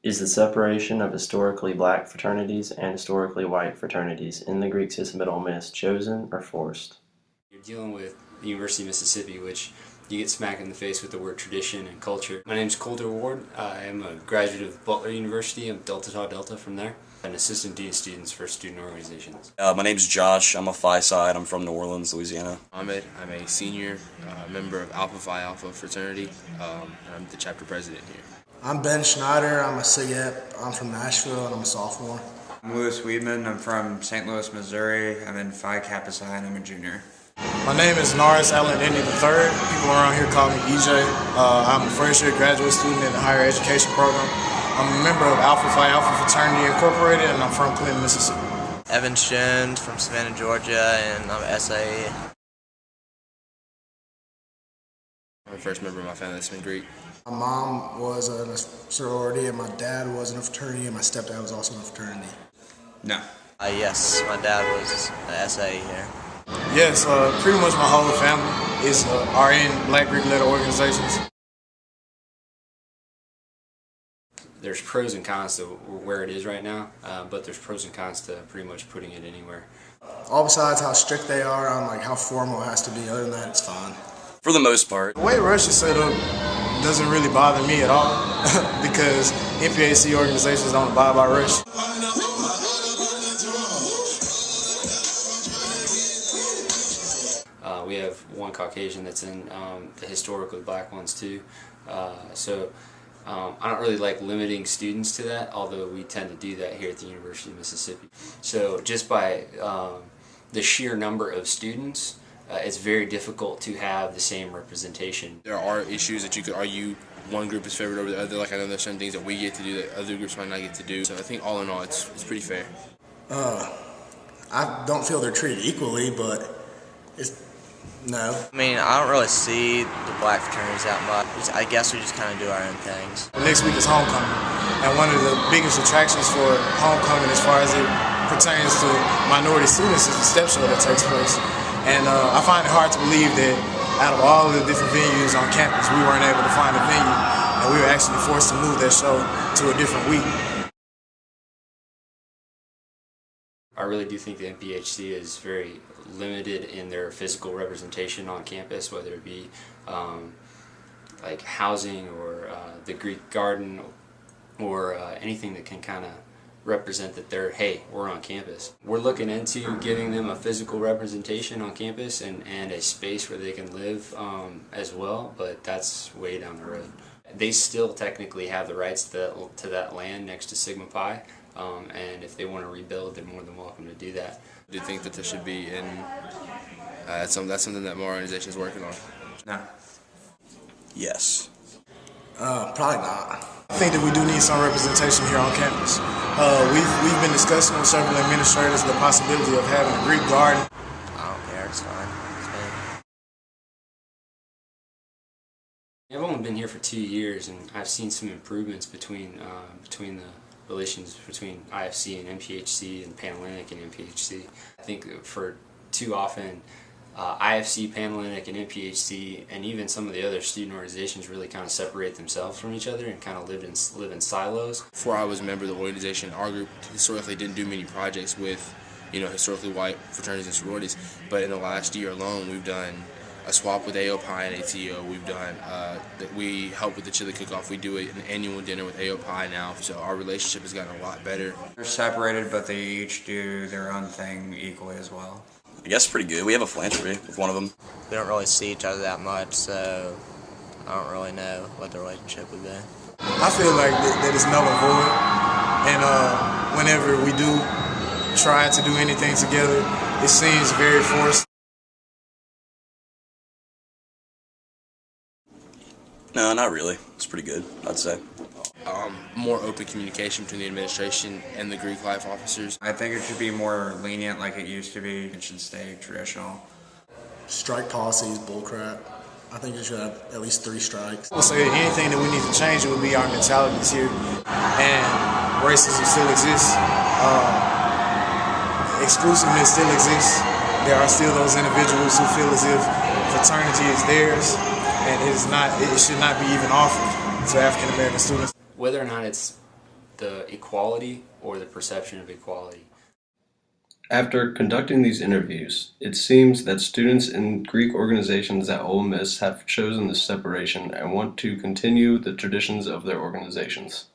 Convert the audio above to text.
Is the separation of historically black fraternities and historically white fraternities in the Greek system at Ole Miss chosen or forced? You're dealing with the University of Mississippi, which you get smacked in the face with the word tradition and culture. My name's Coulter Ward. I am a graduate of Butler University. I'm Delta Tau Delta from there. An assistant dean of students for student organizations. My name's Josh. I'm a Phi Side. I'm from New Orleans, Louisiana. Ahmed. I'm a senior member of Alpha Phi Alpha fraternity. And I'm the chapter president here. I'm Ben Schneider. I'm a SIGEP. I'm from Nashville, and I'm a sophomore. I'm Louis Weedman. I'm from St. Louis, Missouri. I'm in Phi Kappa Psi, and I'm a junior. My name is Norris Allen Indy III. People around here call me EJ. I'm a first-year graduate student in the higher education program. I'm a member of Alpha Phi Alpha Fraternity Incorporated, and I'm from Clinton, Mississippi. Evan Jones from Savannah, Georgia, and I'm an SAE. I'm the first member of my family that's been Greek. My mom was in a sorority, and my dad was in a fraternity, and my stepdad was also in a fraternity. No. Yes, my dad was an SAE here. Yes, pretty much my whole family is RN Black Greek letter organizations. There's pros and cons to where it is right now, but there's pros and cons to pretty much putting it anywhere. All besides how strict they are on like how formal it has to be, other than that, it's fine. For the most part. The way Rush is set up doesn't really bother me at all because MPAC organizations don't abide by Rush. We have one Caucasian that's in the historically black ones too, so I don't really like limiting students to that, although we tend to do that here at the University of Mississippi. So just by the sheer number of students, it's very difficult to have the same representation. There are issues that you could argue one group is favored over the other. Like I know there's some things that we get to do that other groups might not get to do. So I think all in all, it's pretty fair. I don't feel they're treated equally, but no. I mean, I don't really see the black fraternities that much. I guess we just kind of do our own things. Next week is homecoming, and one of the biggest attractions for homecoming as far as it pertains to minority students is the step show that takes place. And I find it hard to believe that out of all of the different venues on campus, we weren't able to find a venue, and we were actually forced to move that show to a different week. I really do think the MPHC is very limited in their physical representation on campus, whether it be like housing or the Greek garden or anything that can kind of represent that they're, hey, we're on campus. We're looking into giving them a physical representation on campus and a space where they can live as well, but that's way down the road. They still technically have the rights to that land next to Sigma Pi, and if they want to rebuild, they're more than welcome to do that. I do think that there should be, and that's something that my organization is working on. No. Yes. Probably not. I think that we do need some representation here on campus. We've been discussing with several administrators the possibility of having a Greek garden. I don't care, it's fine. I've only been here for 2 years, and I've seen some improvements between the relations between IFC and MPHC and Panhellenic and MPHC. I think for too often, IFC, Panhellenic, and MPHC, and even some of the other student organizations really kind of separate themselves from each other and kind of live in silos. Before I was a member of the organization, our group historically didn't do many projects with, historically white fraternities and sororities. But in the last year alone, we've done a swap with AOPI and ATO. We've done we help with the chili cook-off. We do an annual dinner with AOPI now, so our relationship has gotten a lot better. They're separated, but they each do their own thing equally as well. I guess pretty good. We have a philanthropy with one of them. We don't really see each other that much, so I don't really know what the relationship would be. I feel like that is null and void, and whenever we do try to do anything together, it seems very forced. No, not really. It's pretty good, I'd say. More open communication between the administration and the Greek life officers. I think it should be more lenient like it used to be. It should stay traditional. Strike policy is bullcrap. I think it should have at least 3 strikes. So anything that we need to change, it would be our mentalities here. And racism still exists. Exclusiveness still exists. There are still those individuals who feel as if fraternity is theirs, and it should not be even offered to African American students. Whether or not it's the equality or the perception of equality. After conducting these interviews, it seems that students in Greek organizations at Ole Miss have chosen this separation and want to continue the traditions of their organizations.